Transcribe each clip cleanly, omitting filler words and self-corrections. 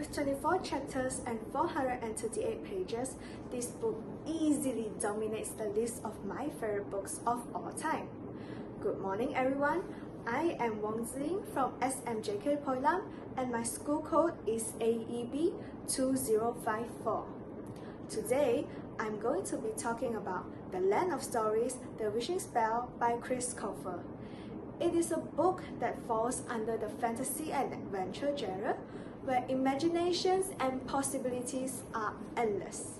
With 24 chapters and 438 pages, this book easily dominates the list of my favorite books of all time. Good morning everyone, I am WONG from SMJK Poilam and my school code is AEB 2054. Today, I'm going to be talking about The Land of Stories, The Wishing Spell by COLFER. It is a book that falls under the fantasy and adventure genre, where imaginations and possibilities are endless.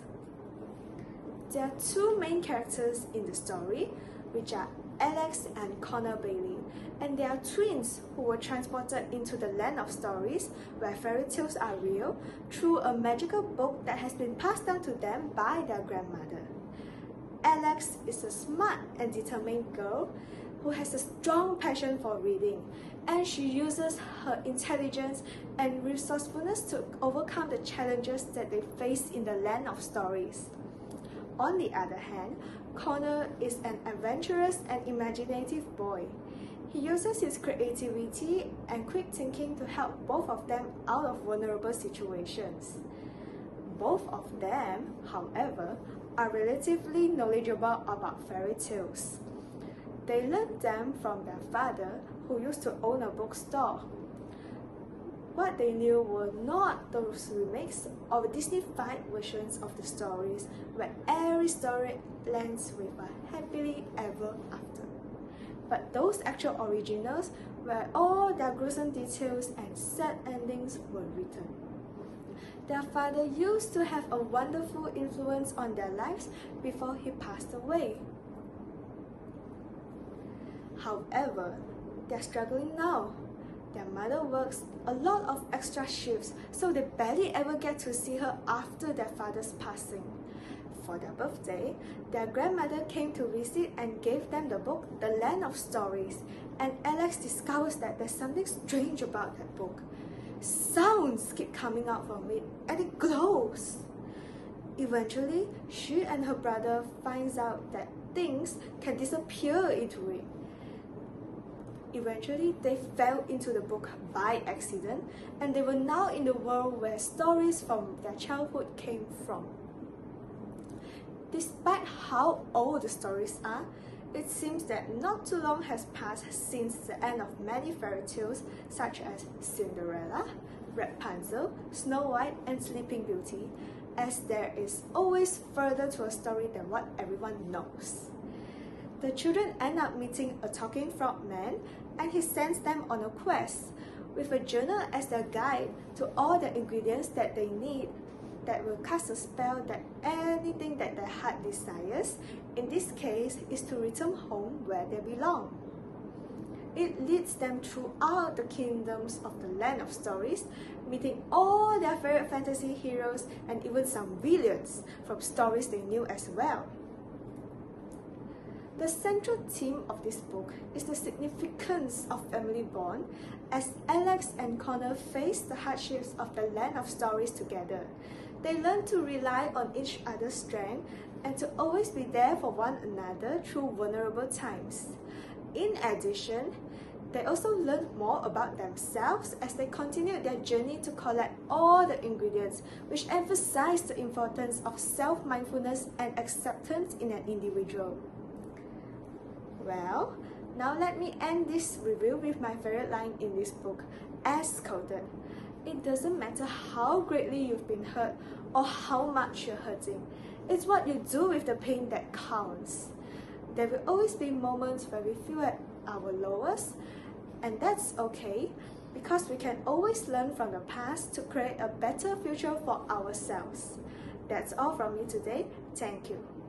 There are two main characters in the story, which are Alex and Connor Bailey, and they are twins who were transported into the land of stories where fairy tales are real through a magical book that has been passed down to them by their grandmother. Alex is a smart and determined girl who has a strong passion for reading, and she uses her intelligence and resourcefulness to overcome the challenges that they face in the land of stories. On the other hand, Connor is an adventurous and imaginative boy. He uses his creativity and quick thinking to help both of them out of vulnerable situations. Both of them, however, are relatively knowledgeable about fairy tales. They learned them from their father, who used to own a bookstore. What they knew were not those remakes or Disney-fied versions of the stories, where every story ends with a happily ever after. But those actual originals, where all their gruesome details and sad endings were written. Their father used to have a wonderful influence on their lives before he passed away. However, they're struggling now. Their mother works a lot of extra shifts, so they barely ever get to see her after their father's passing. For their birthday, their grandmother came to visit and gave them the book The Land of Stories, and Alex discovers that there's something strange about that book. Sounds keep coming out from it, and it glows. Eventually, she and her brother finds out that things can disappear into it. Eventually, they fell into the book by accident, and they were now in the world where stories from their childhood came from. Despite how old the stories are, it seems that not too long has passed since the end of many fairy tales such as Cinderella, Rapunzel, Snow White, and Sleeping Beauty, as there is always further to a story than what everyone knows. The children end up meeting a talking frog man, and he sends them on a quest with a journal as their guide to all the ingredients that they need that will cast a spell that anything that their heart desires, in this case, is to return home where they belong. It leads them throughout the kingdoms of the land of stories, meeting all their favorite fantasy heroes and even some villains from stories they knew as well. The central theme of this book is the significance of family bond, as Alex and Connor face the hardships of the land of stories together. They learn to rely on each other's strength and to always be there for one another through vulnerable times. In addition, they also learn more about themselves as they continue their journey to collect all the ingredients, which emphasize the importance of self-mindfulness and acceptance in an individual. Well, now let me end this review with my favorite line in this book, as quoted. It doesn't matter how greatly you've been hurt or how much you're hurting. It's what you do with the pain that counts. There will always be moments where we feel at our lowest, and that's okay, because we can always learn from the past to create a better future for ourselves. That's all from me today. Thank you.